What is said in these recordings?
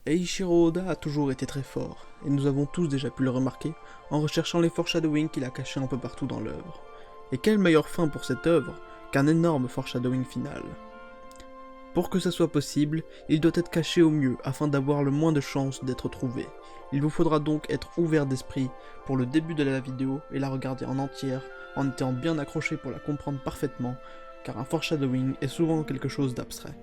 Eiichiro Oda a toujours été très fort, et nous avons tous déjà pu le remarquer en recherchant les foreshadowing qu'il a cachés un peu partout dans l'œuvre. Et quelle meilleure fin pour cette œuvre qu'un énorme foreshadowing final. Pour que ça soit possible, il doit être caché au mieux afin d'avoir le moins de chances d'être trouvé. Il vous faudra donc être ouvert d'esprit pour le début de la vidéo et la regarder en entière en étant bien accroché pour la comprendre parfaitement, car un foreshadowing est souvent quelque chose d'abstrait.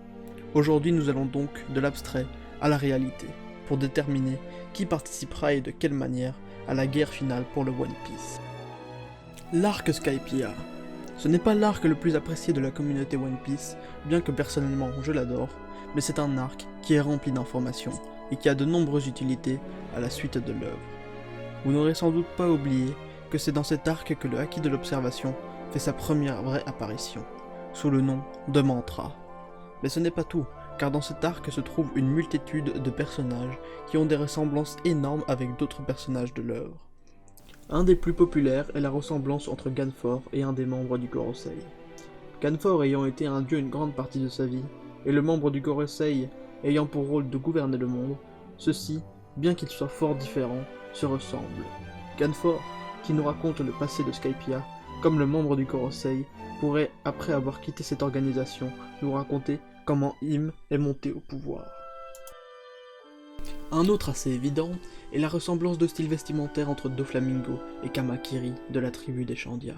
Aujourd'hui nous allons donc de l'abstrait à la réalité, pour déterminer qui participera et de quelle manière à la guerre finale pour le One Piece. L'arc Skypiea. Ce n'est pas l'arc le plus apprécié de la communauté One Piece, bien que personnellement je l'adore, mais c'est un arc qui est rempli d'informations et qui a de nombreuses utilités à la suite de l'œuvre. Vous n'aurez sans doute pas oublié que c'est dans cet arc que le Haki de l'observation fait sa première vraie apparition, sous le nom de Mantra. Mais ce n'est pas tout, car dans cet arc se trouve une multitude de personnages qui ont des ressemblances énormes avec d'autres personnages de l'œuvre. Un des plus populaires est la ressemblance entre Ganfor et un des membres du Gorosei. Ganfor ayant été un dieu une grande partie de sa vie, et le membre du Gorosei ayant pour rôle de gouverner le monde, ceux-ci, bien qu'ils soient fort différents, se ressemblent. Ganfor, qui nous raconte le passé de Skypiea, comme le membre du Gorosei, pourrait, après avoir quitté cette organisation, nous raconter comment Im est monté au pouvoir. Un autre assez évident est la ressemblance de style vestimentaire entre Doflamingo et Kamakiri de la tribu des Shandia.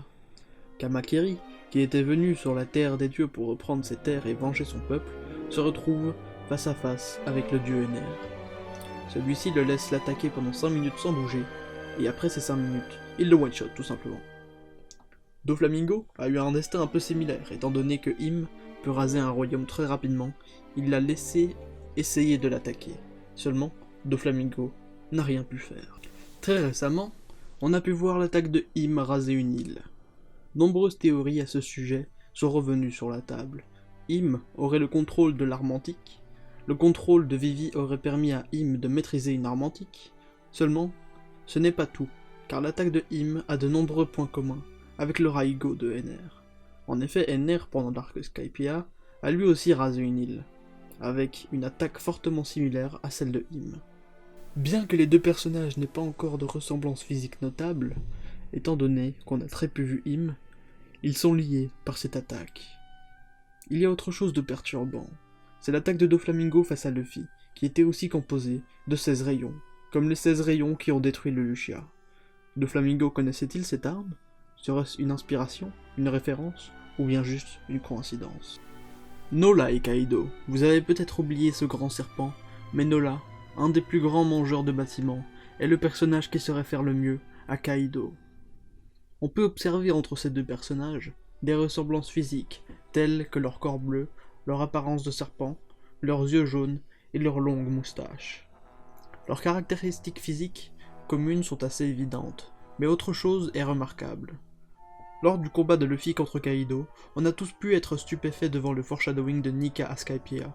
Kamakiri, qui était venu sur la terre des dieux pour reprendre ses terres et venger son peuple, se retrouve face à face avec le dieu Ener. Celui-ci le laisse l'attaquer pendant 5 minutes sans bouger, et après ces 5 minutes, il le one-shot tout simplement. Doflamingo a eu un destin un peu similaire, étant donné que Im peut raser un royaume très rapidement, il l'a laissé essayer de l'attaquer. Seulement, Doflamingo n'a rien pu faire. Très récemment, on a pu voir l'attaque de Im raser une île. Nombreuses théories à ce sujet sont revenues sur la table. Im aurait le contrôle de l'arme antique, le contrôle de Vivi aurait permis à Im de maîtriser une arme antique. Seulement, ce n'est pas tout, car l'attaque de Im a de nombreux points communs avec le Raigo de Ener. En effet, Ener, pendant l'arc Skypiea, a lui aussi rasé une île, avec une attaque fortement similaire à celle de Im. Bien que les deux personnages n'aient pas encore de ressemblance physique notable, étant donné qu'on a très peu vu Im, ils sont liés par cette attaque. Il y a autre chose de perturbant, c'est l'attaque de Doflamingo face à Luffy, qui était aussi composée de 16 rayons, comme les 16 rayons qui ont détruit le Lucia. Doflamingo connaissait-il cette arme? Serait-ce une inspiration, une référence, ou bien juste une coïncidence? Nola et Kaido, vous avez peut-être oublié ce grand serpent, mais Nola, un des plus grands mangeurs de bâtiments, est le personnage qui se réfère le mieux à Kaido. On peut observer entre ces deux personnages des ressemblances physiques, telles que leur corps bleu, leur apparence de serpent, leurs yeux jaunes et leurs longues moustaches. Leurs caractéristiques physiques communes sont assez évidentes, mais autre chose est remarquable. Lors du combat de Luffy contre Kaido, on a tous pu être stupéfaits devant le foreshadowing de Nika à Skypiea,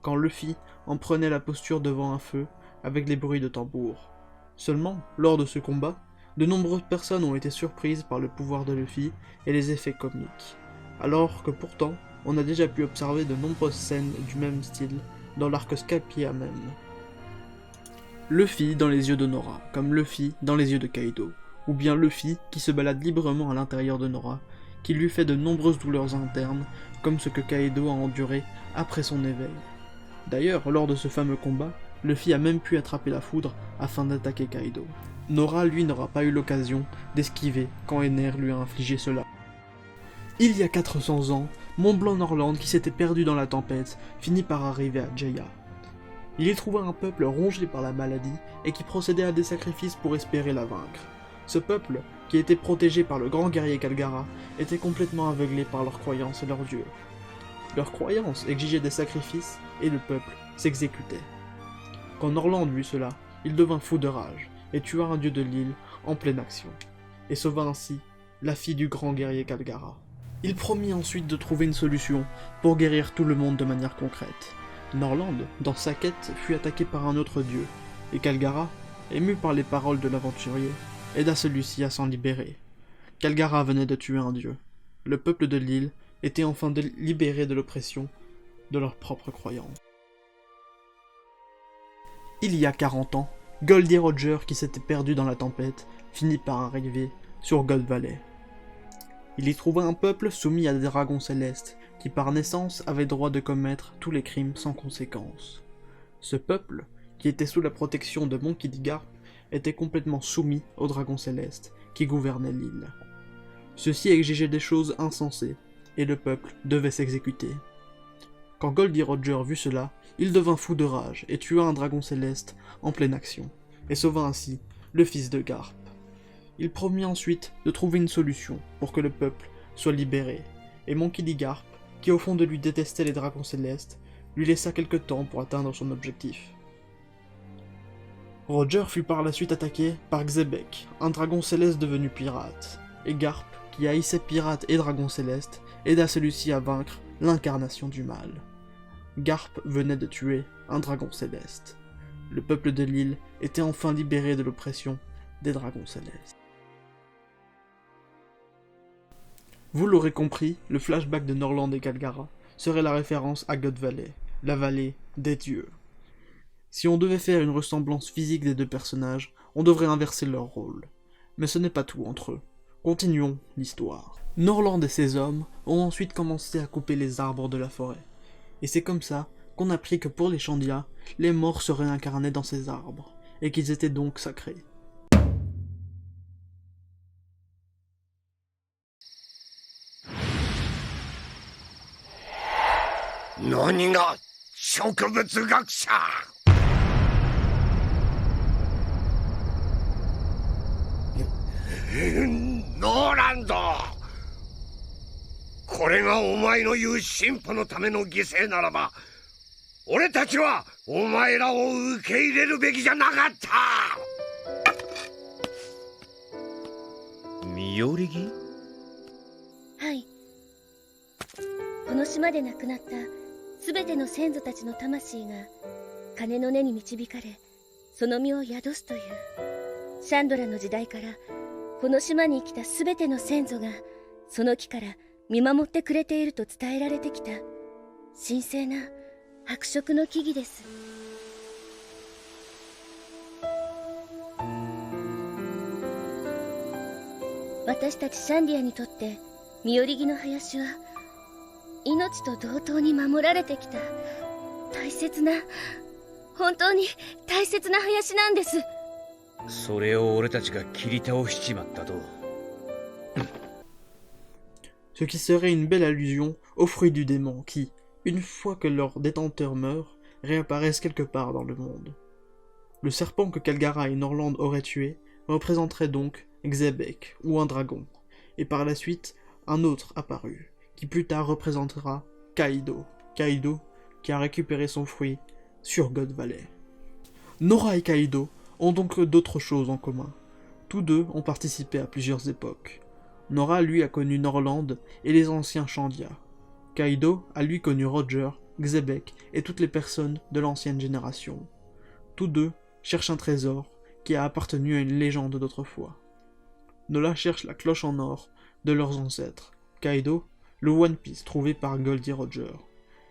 quand Luffy en prenait la posture devant un feu, avec les bruits de tambour. Seulement, lors de ce combat, de nombreuses personnes ont été surprises par le pouvoir de Luffy et les effets comiques, alors que pourtant, on a déjà pu observer de nombreuses scènes du même style dans l'arc Skypiea même. Luffy dans les yeux de Nora, comme Luffy dans les yeux de Kaido, ou bien Luffy qui se balade librement à l'intérieur de Nora, qui lui fait de nombreuses douleurs internes, comme ce que Kaido a enduré après son éveil. D'ailleurs, lors de ce fameux combat, Luffy a même pu attraper la foudre afin d'attaquer Kaido. Nora, lui, n'aura pas eu l'occasion d'esquiver quand Ener lui a infligé cela. Il y a 400 ans, Mont Blanc Norland, qui s'était perdu dans la tempête, finit par arriver à Jaya. Il y trouva un peuple rongé par la maladie et qui procédait à des sacrifices pour espérer la vaincre. Ce peuple, qui était protégé par le grand guerrier Kalgara, était complètement aveuglé par leurs croyances et leurs dieux. Leurs croyances exigeaient des sacrifices et le peuple s'exécutait. Quand Norland vit cela, il devint fou de rage et tua un dieu de l'île en pleine action, et sauva ainsi la fille du grand guerrier Kalgara. Il promit ensuite de trouver une solution pour guérir tout le monde de manière concrète. Norland, dans sa quête, fut attaqué par un autre dieu, et Kalgara, ému par les paroles de l'aventurier, aida celui-ci à s'en libérer. Kalgara venait de tuer un dieu. Le peuple de l'île était enfin libéré de l'oppression de leurs propres croyances. Il y a 40 ans, Goldie Roger, qui s'était perdu dans la tempête, finit par arriver sur Gold Valley. Il y trouva un peuple soumis à des dragons célestes, qui par naissance avaient droit de commettre tous les crimes sans conséquence. Ce peuple, qui était sous la protection de Monkey D. Garp, était complètement soumis aux dragons célestes qui gouvernaient l'île. Ceux-ci exigeaient des choses insensées, et le peuple devait s'exécuter. Quand Goldie Roger vit cela, il devint fou de rage et tua un dragon céleste en pleine action, et sauva ainsi le fils de Garp. Il promit ensuite de trouver une solution pour que le peuple soit libéré, et Monkey D. Garp, qui au fond de lui détestait les dragons célestes, lui laissa quelque temps pour atteindre son objectif. Roger fut par la suite attaqué par Xebec, un dragon céleste devenu pirate, et Garp, qui haïssait pirates et dragons célestes, aida celui-ci à vaincre l'incarnation du mal. Garp venait de tuer un dragon céleste. Le peuple de l'île était enfin libéré de l'oppression des dragons célestes. Vous l'aurez compris, le flashback de Norland et Calgara serait la référence à God Valley, la vallée des dieux. Si on devait faire une ressemblance physique des deux personnages, on devrait inverser leur rôle. Mais ce n'est pas tout entre eux. Continuons l'histoire. Norland et ses hommes ont ensuite commencé à couper les arbres de la forêt. Et c'est comme ça qu'on apprit que pour les Chandia, les morts se réincarnaient dans ces arbres, et qu'ils étaient donc sacrés. Nani ga shokubutsuノーランド、これがお前の言う進歩のための犠牲ならば、俺たちはお前らを受け入れるべきじゃなかった。身寄り木？はい。この島で亡くなったすべての先祖たちの魂が鐘の音に導かれ、その身を宿すという、シャンドラの時代からこの島に生きたすべての先祖がその木から見守ってくれていると伝えられてきた神聖な白色の木々です。私たちシャンディアにとって身寄り木の林は命と同等に守られてきた大切な、本当に大切な林なんです。それを俺たちが切り倒しちまったと。Ce qui serait une belle allusion aux fruits du démon qui, une fois que leur détenteur meurt, réapparaissent quelque part dans le monde. Le serpent que Calgara et Norland auraient tué représenterait donc Xebec ou un dragon, et par la suite un autre apparu, qui plus tard représentera Kaido, qui a récupéré son fruit sur God Valley. Nora et Kaido ont donc d'autres choses en commun. Tous deux ont participé à plusieurs époques. Nora, lui, a connu Norland et les anciens Chandia. Kaido a, lui, connu Roger, Xebec et toutes les personnes de l'ancienne génération. Tous deux cherchent un trésor qui a appartenu à une légende d'autrefois. Nora cherche la cloche en or de leurs ancêtres. Kaido, le One Piece trouvé par Goldie Roger.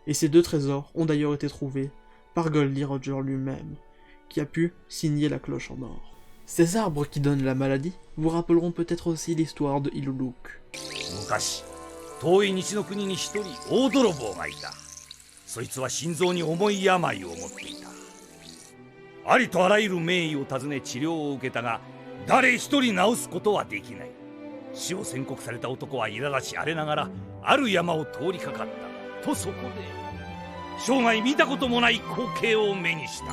Et ces deux trésors ont d'ailleurs été trouvés par Goldie Roger lui-même, qui a pu signer la cloche en or. Ces arbres qui donnent la maladie vous rappelleront peut-être aussi l'histoire de Iluluk. 昔、遠い西の国に一人大泥棒がいた。そいつは心臓に重い病を持っていた。ありとあらゆる名医を訪ね治療を受けたが、誰一人治すことはできない。死を宣告された男は苛立ち荒れながらある山を通りかかった。とそこで生涯見たこともない光景を目にした。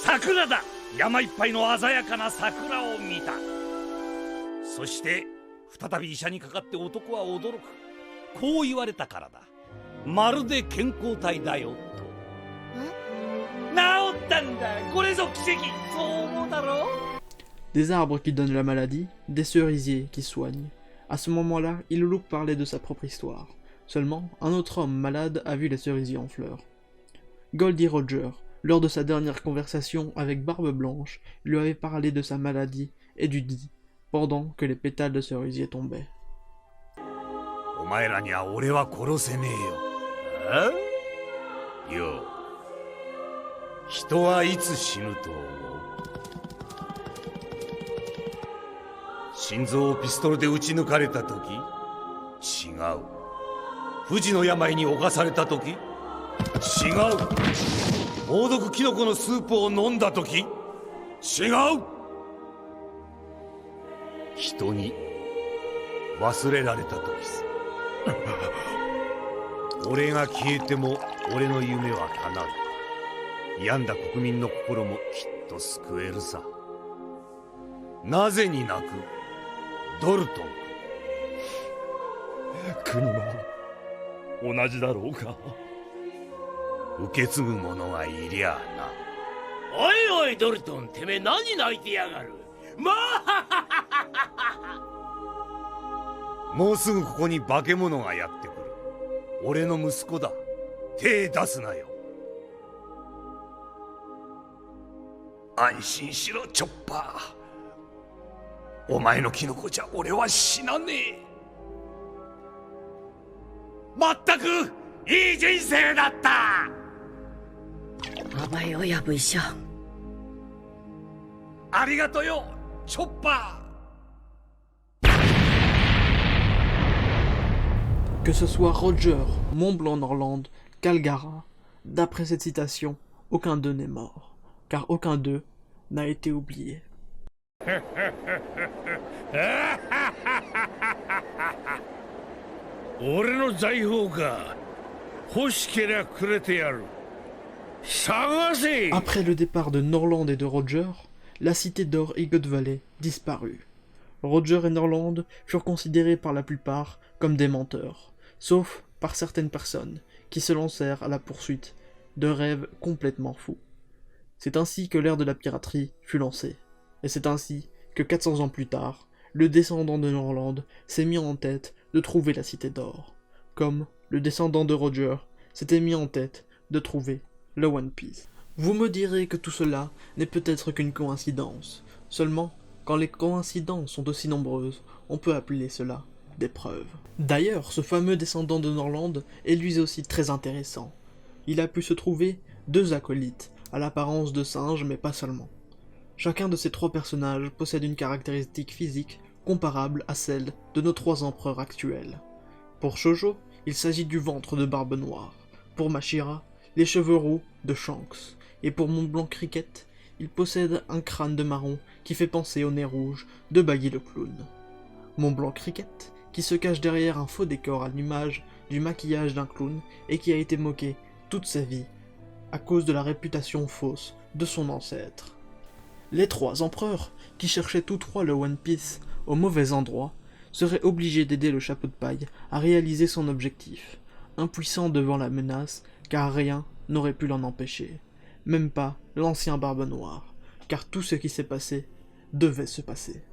桜だ。山いっぱいの鮮やかな桜を見た。そして再び医者にかかって男は驚く。こう言われたからだ。まるで健康体だよと。治ったんだ。これぞ奇跡。そう思うだろう。 Des arbres qui donnent la maladie, des cerisiers qui soignent. À ce moment-là, Iluluk parlait de sa propre histoire. Seulement, un autre homme malade a vu les cerisiers en fleurs. Goldie Roger, lors de sa dernière conversation avec Barbe Blanche, lui avait parlé de sa maladie et du dit, pendant que les pétales de cerisier tombaient. お前らには俺は殺せねえよ。よう、人はいつ死ぬと思う？心臓をピストルで撃ち抜かれた時？違う。不治の病に侵された時？違う。猛毒キノコのスープを飲んだ時？違う。人に忘れられた時さ。俺が消えても俺の夢は叶う。病んだ国民の心もきっと救えるさ。なぜに泣く？ドルトン君も同じだろうか。受け継ぐ者がいりゃあな。おいおいドルトン、てめえ何泣いてやがる。まあもうすぐここに化け物がやってくる。俺の息子だ。手出すなよ。安心しろチョッパー。お前のキノコじゃ俺は死なねえ。まったくいい人生だった。아바요 야부이셔. ありがとよチョッパー。 Que ce soit Roger, Montblanc-Norland, Calgara, d'après cette citation, aucun d'eux n'est mort, car aucun d'eux n'a été oublié. 俺の財宝か。欲しけりゃくれてやる。探せ。 Après le départ de Norland et de Roger, la cité d'or Egot Valley disparut. Roger et Norland furent considérés par la plupart comme des menteurs, sauf par certaines personnes qui se lancèrent à la poursuite de rêves complètement fous. C'est ainsi que l'ère de la piraterie fut lancée, et c'est ainsi que 400 ans plus tard, le descendant de Norland s'est mis en tête de trouver la cité d'or, comme le descendant de Roger s'était mis en tête de trouver le One Piece. Vous me direz que tout cela n'est peut-être qu'une coïncidence, seulement quand les coïncidences sont aussi nombreuses, on peut appeler cela des preuves. D'ailleurs, ce fameux descendant de Norland est lui aussi très intéressant. Il a pu se trouver 2 acolytes, à l'apparence de singes mais pas seulement. Chacun de ces 3 personnages possède une caractéristique physique comparable à celle de nos 3 empereurs actuels. Pour Shoujo, il s'agit du ventre de Barbe Noire. Pour Mashira, les cheveux roux de Shanks. Et pour Montblanc Cricket, il possède un crâne de marron qui fait penser au nez rouge de Baggy le Clown. Montblanc Cricket, qui se cache derrière un faux décor à l'image du maquillage d'un clown et qui a été moqué toute sa vie à cause de la réputation fausse de son ancêtre. Les 3 empereurs, qui cherchaient tous 3 le One Piece au mauvais endroit, seraient obligés d'aider le chapeau de paille à réaliser son objectif, impuissant devant la menace car rien n'aurait pu l'en empêcher, même pas l'ancien Barbe Noire, car tout ce qui s'est passé devait se passer.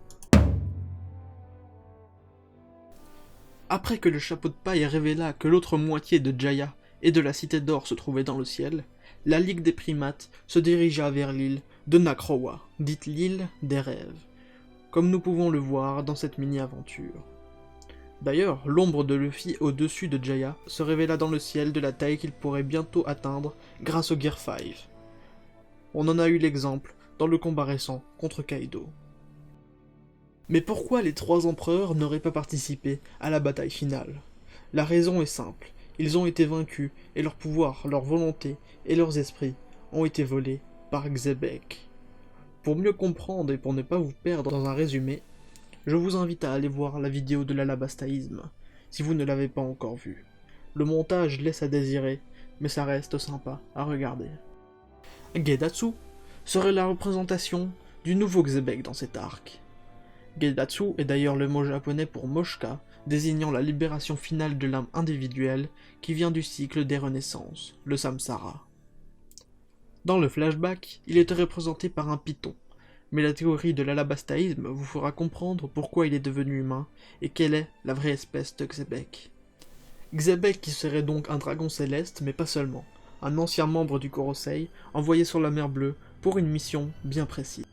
Après que le chapeau de paille révéla que l'autre moitié de Jaya et de la cité d'or se trouvait dans le ciel, la Ligue des primates se dirigea vers l'île de Nakrowa, dite l'île des rêves, comme nous pouvons le voir dans cette mini-aventure. D'ailleurs, l'ombre de Luffy au-dessus de Jaya se révéla dans le ciel de la taille qu'il pourrait bientôt atteindre grâce au Gear 5. On en a eu l'exemple dans le combat récent contre Kaido. Mais pourquoi les 3 empereurs n'auraient pas participé à la bataille finale? La raison est simple, ils ont été vaincus et leur pouvoir, leur volonté et leurs esprits ont été volés par Xebec. Pour mieux comprendre et pour ne pas vous perdre dans un résumé, je vous invite à aller voir la vidéo de l'alabastaïsme, si vous ne l'avez pas encore vue. Le montage laisse à désirer, mais ça reste sympa à regarder. Gedatsu serait la représentation du nouveau Xebec dans cet arc. Gedatsu est d'ailleurs le mot japonais pour Moshka, désignant la libération finale de l'âme individuelle qui vient du cycle des renaissances, le samsara. Dans le flashback, il était représenté par un python, mais la théorie de l'alabastaïsme vous fera comprendre pourquoi il est devenu humain et quelle est la vraie espèce de Xebec. Xebec qui serait donc un dragon céleste, mais pas seulement, un ancien membre du Korosei envoyé sur la mer Bleue pour une mission bien précise.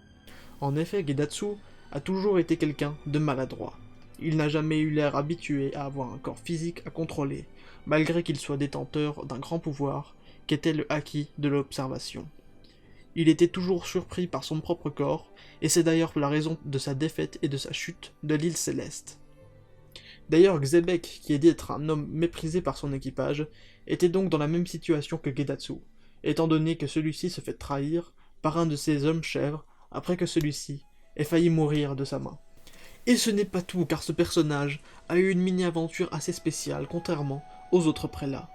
En effet, Gedatsu a toujours été quelqu'un de maladroit. Il n'a jamais eu l'air habitué à avoir un corps physique à contrôler, malgré qu'il soit détenteur d'un grand pouvoir, qu'était le haki de l'observation. Il était toujours surpris par son propre corps, et c'est d'ailleurs la raison de sa défaite et de sa chute de l'île Céleste. D'ailleurs, Xebec, qui est dit être un homme méprisé par son équipage, était donc dans la même situation que Gedatsu, étant donné que celui-ci se fait trahir par un de ses hommes chèvres après que celui-ci ait failli mourir de sa main. Et ce n'est pas tout, car ce personnage a eu une mini-aventure assez spéciale, contrairement aux autres prélats.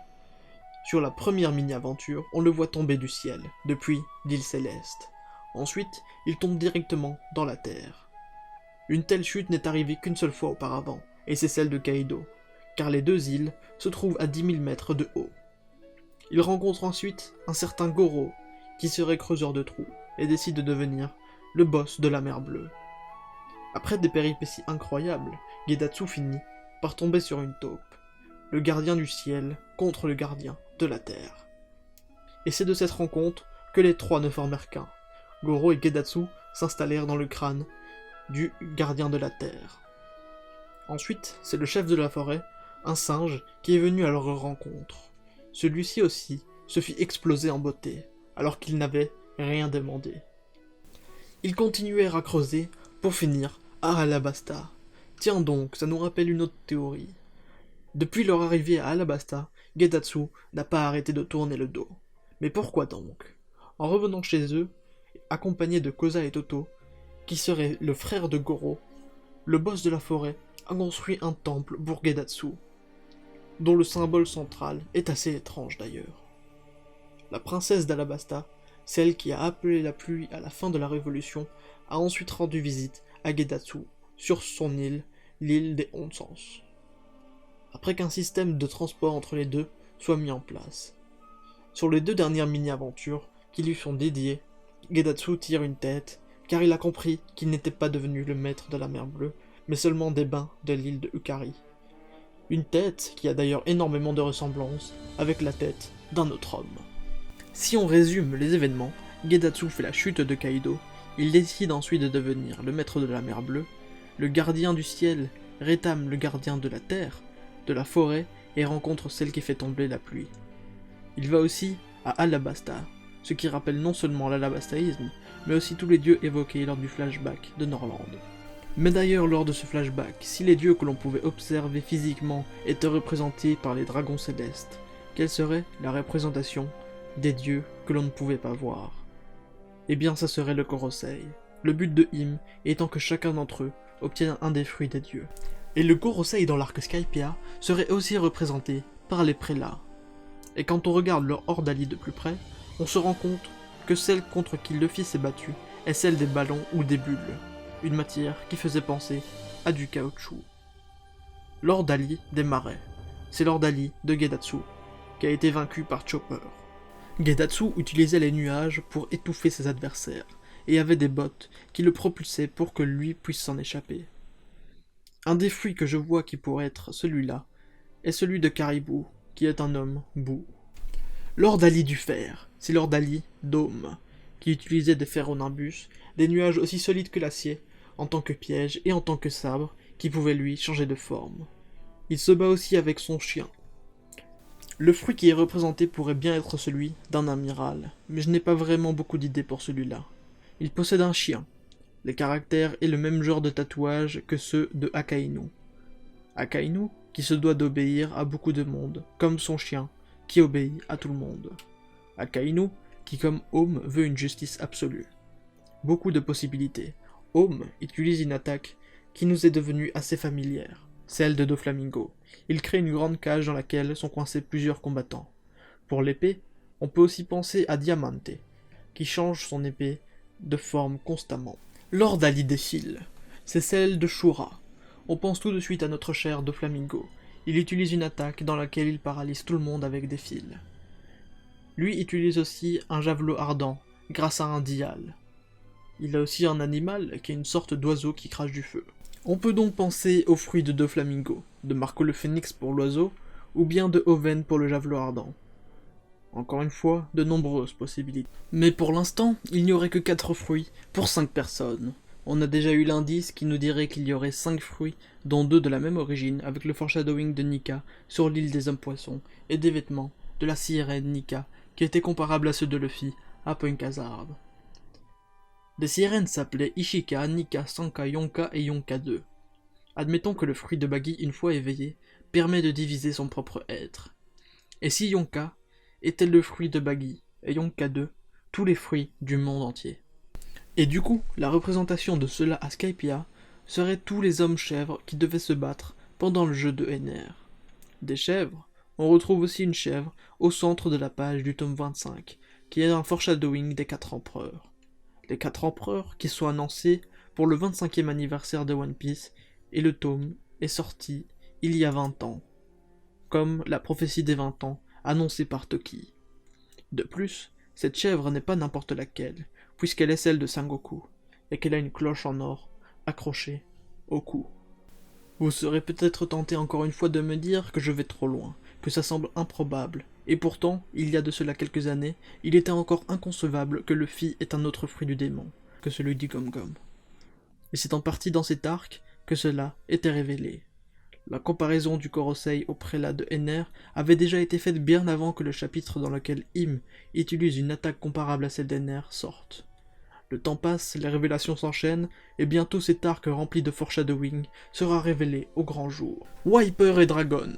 Sur la première mini-aventure, on le voit tomber du ciel, depuis l'île Céleste. Ensuite, il tombe directement dans la terre. Une telle chute n'est arrivée qu'une seule fois auparavant, et c'est celle de Kaido, car les deux îles se trouvent à 10 000 mètres de haut. Il rencontre ensuite un certain Goro, qui serait creuseur de trous, et décide de devenir le boss de la mer Bleue. Après des péripéties incroyables, Gedatsu finit par tomber sur une taupe, le gardien du ciel contre le gardien de la terre. Et c'est de cette rencontre que les trois ne formèrent qu'un. Goro et Gedatsu s'installèrent dans le crâne du gardien de la terre. Ensuite, c'est le chef de la forêt, un singe, qui est venu à leur rencontre. Celui-ci aussi se fit exploser en beauté, alors qu'il n'avait rien demandé. Ils continuèrent à creuser pour finir à Alabasta. Tiens donc, ça nous rappelle une autre théorie. Depuis leur arrivée à Alabasta, Gedatsu n'a pas arrêté de tourner le dos. Mais pourquoi donc? En revenant chez eux, accompagné de Koza et Toto, qui serait le frère de Goro, le boss de la forêt a construit un temple pour Gedatsu, dont le symbole central est assez étrange d'ailleurs. La princesse d'Alabasta, celle qui a appelé la pluie à la fin de la Révolution, a ensuite rendu visite à Gedatsu sur son île, l'île des 11 Sens. Après qu'un système de transport entre les deux soit mis en place. Sur les deux dernières mini-aventures qui lui sont dédiées, Gedatsu tire une tête, car il a compris qu'il n'était pas devenu le maître de la mer Bleue, mais seulement des bains de l'île de Ukari. Une tête qui a d'ailleurs énormément de ressemblances avec la tête d'un autre homme. Si on résume les événements, Gedatsu fait la chute de Kaido, il décide ensuite de devenir le maître de la mer Bleue, le gardien du ciel rétame le gardien de la terre, de la forêt, et rencontre celle qui fait tomber la pluie. Il va aussi à Alabasta, ce qui rappelle non seulement l'alabastaïsme, mais aussi tous les dieux évoqués lors du flashback de Norland. Mais d'ailleurs, lors de ce flashback, si les dieux que l'on pouvait observer physiquement étaient représentés par les dragons célestes, quelle serait la représentation des dieux que l'on ne pouvait pas voir? Eh bien, ça serait le Gorosei, le but de Hime étant que chacun d'entre eux obtienne un des fruits des dieux. Et le Gorosei dans l'arc Skypiea serait aussi représenté par les prélats. Et quand on regarde leur ordalie de plus près, on se rend compte que celle contre qui Luffy s'est battu est celle des ballons ou des bulles, une matière qui faisait penser à du caoutchouc. L'ordalie des marais, c'est l'ordalie de Gedatsu, qui a été vaincu par Chopper. Gedatsu utilisait les nuages pour étouffer ses adversaires, et avait des bottes qui le propulsaient pour que lui puisse s'en échapper. Un des fruits que je vois qui pourrait être celui-là est celui de Caribou, qui est un homme boue. L'ordalie du fer, c'est l'ordalie d'Homme, qui utilisait des ferronimbus, des nuages aussi solides que l'acier, en tant que piège et en tant que sabre, qui pouvaient lui changer de forme. Il se bat aussi avec son chien. Le fruit qui est représenté pourrait bien être celui d'un amiral, mais je n'ai pas vraiment beaucoup d'idées pour celui-là. Il possède un chien. Les caractères et le même genre de tatouage que ceux de Akainu. Akainu, qui se doit d'obéir à beaucoup de monde, comme son chien, qui obéit à tout le monde. Akainu, qui comme Home veut une justice absolue. Beaucoup de possibilités. Home utilise une attaque qui nous est devenue assez familière, celle de Doflamingo. Il crée une grande cage dans laquelle sont coincés plusieurs combattants. Pour l'épée, on peut aussi penser à Diamante, qui change son épée de forme constamment. L'ordalie des fils, c'est celle de Shura. On pense tout de suite à notre cher Doflamingo. Il utilise une attaque dans laquelle il paralyse tout le monde avec des fils. Lui utilise aussi un javelot ardent, grâce à un dial. Il a aussi un animal qui est une sorte d'oiseau qui crache du feu. On peut donc penser aux fruits de Doflamingo, de Marco le Phénix pour l'oiseau, ou bien de Oven pour le javelot ardent. Encore une fois, de nombreuses possibilités. Mais pour l'instant, il n'y aurait que 4 fruits pour 5 personnes. On a déjà eu l'indice qui nous dirait qu'il y aurait 5 fruits, dont 2 de la même origine, avec le foreshadowing de Nika sur l'île des hommes poissons, et des vêtements de la sirène Nika, qui étaient comparables à ceux de Luffy à Point Hazard. Les sirènes s'appelaient Ishika, Nika, Sanka, Yonka et Yonka 2. Admettons que le fruit de Bagi, une fois éveillé, permet de diviser son propre être. Et si Yonka était le fruit de Bagi, et Yonka 2, tous les fruits du monde entier. Et du coup, la représentation de cela à Skypiea serait tous les hommes chèvres qui devaient se battre pendant le jeu de NR. Des chèvres, on retrouve aussi une chèvre au centre de la page du tome 25, qui est un foreshadowing des 4 empereurs. Les 4 empereurs qui sont annoncés pour le 25e anniversaire de One Piece, et le tome est sorti il y a 20 ans, comme la prophétie des 20 ans annoncée par Toki. De plus, cette chèvre n'est pas n'importe laquelle, puisqu'elle est celle de Sengoku, et qu'elle a une cloche en or accrochée au cou. Vous serez peut-être tenté encore une fois de me dire que je vais trop loin, que ça semble improbable, et pourtant, il y a de cela quelques années, il était encore inconcevable que Luffy ait un autre fruit du démon que celui du Gum-Gum. Et c'est en partie dans cet arc que cela était révélé. La comparaison du Korosei au prélat de NR avait déjà été faite bien avant que le chapitre dans lequel Im utilise une attaque comparable à celle d'NR sorte. Le temps passe, les révélations s'enchaînent, et bientôt cet arc rempli de foreshadowing sera révélé au grand jour. Wiper et Dragon,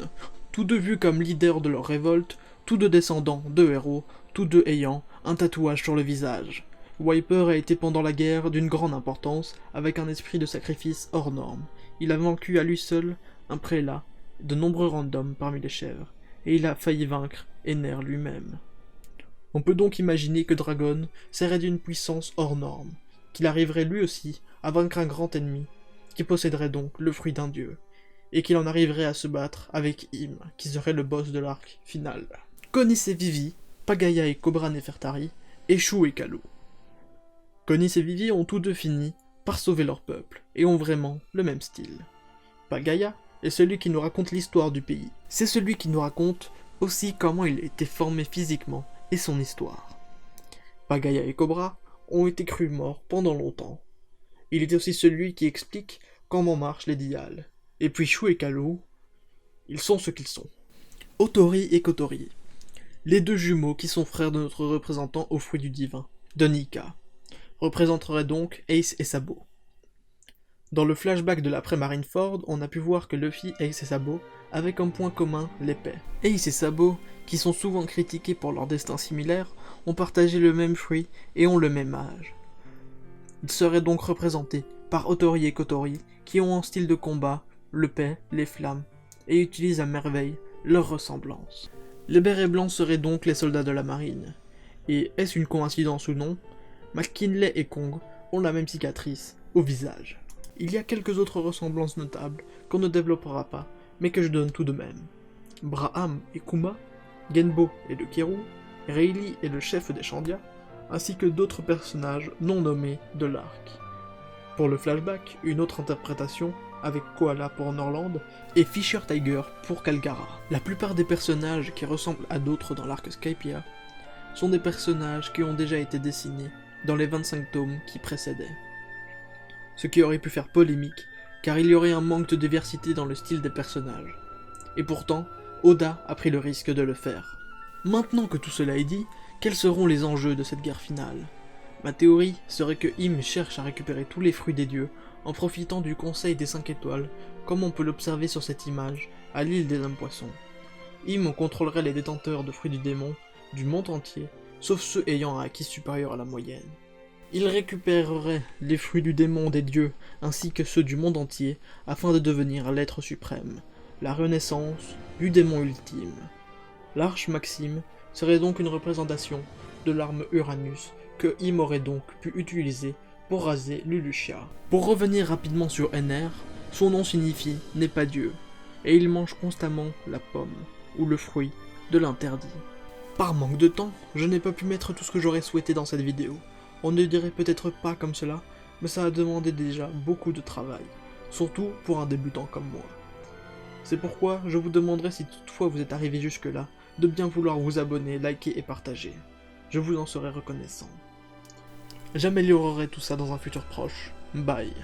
tous deux vus comme leaders de leur révolte, tous deux descendants de héros, tous deux ayant un tatouage sur le visage. Wiper a été pendant la guerre d'une grande importance, avec un esprit de sacrifice hors norme. Il a vaincu à lui seul un prélat, de nombreux randoms parmi les chèvres, et il a failli vaincre Ener lui-même. On peut donc imaginer que Dragon serait d'une puissance hors norme, qu'il arriverait lui aussi à vaincre un grand ennemi, qui posséderait donc le fruit d'un dieu, et qu'il en arriverait à se battre avec Im, qui serait le boss de l'arc final. Konis et Vivi, Pagaya et Cobra Nefertari, échouent et Kalu. Konis et Vivi ont tous deux fini par sauver leur peuple, et ont vraiment le même style. Pagaya est celui qui nous raconte l'histoire du pays. C'est celui qui nous raconte aussi comment il a été formé physiquement et son histoire. Pagaya et Cobra ont été crus morts pendant longtemps. Il était aussi celui qui explique comment marchent les dials. Et puis Shu et Kalu, ils sont ce qu'ils sont. Otori et Kotori, les deux jumeaux qui sont frères de notre représentant au fruit du divin, de Nika, représenteraient donc Ace et Sabo. Dans le flashback de l'après Marineford, on a pu voir que Luffy, Ace et Sabo avaient comme point commun l'épée. Ace et Sabo, qui sont souvent critiqués pour leur destin similaire, ont partagé le même fruit et ont le même âge. Ils seraient donc représentés par Otori et Kotori, qui ont en style de combat l'épée, les flammes, et utilisent à merveille leur ressemblance. Les bérets blancs seraient donc les soldats de la marine. Et est-ce une coïncidence ou non, McKinley et Kong ont la même cicatrice au visage. Il y a quelques autres ressemblances notables qu'on ne développera pas, mais que je donne tout de même. Braham et Kuma, Genbo et le Kiru, Rayleigh et le chef des Chandia, ainsi que d'autres personnages non nommés de l'arc. Pour le flashback, une autre interprétation, avec Koala pour Norland, et Fisher Tiger pour Kalgara. La plupart des personnages qui ressemblent à d'autres dans l'arc Skypiea sont des personnages qui ont déjà été dessinés dans les 25 tomes qui précédaient. Ce qui aurait pu faire polémique, car il y aurait un manque de diversité dans le style des personnages. Et pourtant, Oda a pris le risque de le faire. Maintenant que tout cela est dit, quels seront les enjeux de cette guerre finale ? Ma théorie serait que Im cherche à récupérer tous les fruits des dieux en profitant du conseil des 5 étoiles, comme on peut l'observer sur cette image, à l'île des hommes poissons. Im contrôlerait les détenteurs de fruits du démon du monde entier, sauf ceux ayant un acquis supérieur à la moyenne. Il récupérerait les fruits du démon des dieux, ainsi que ceux du monde entier, afin de devenir l'être suprême, la renaissance du démon ultime. L'arche Maxime serait donc une représentation de l'arme Uranus, que Im aurait donc pu utiliser pour raser Lulusia. Pour revenir rapidement sur NR, son nom signifie « n'est pas Dieu », et il mange constamment la pomme, ou le fruit, de l'interdit. Par manque de temps, je n'ai pas pu mettre tout ce que j'aurais souhaité dans cette vidéo. On ne dirait peut-être pas comme cela, mais ça a demandé déjà beaucoup de travail, surtout pour un débutant comme moi. C'est pourquoi je vous demanderai, si toutefois vous êtes arrivé jusque-là, de bien vouloir vous abonner, liker et partager. Je vous en serai reconnaissant. J'améliorerai tout ça dans un futur proche, Bye.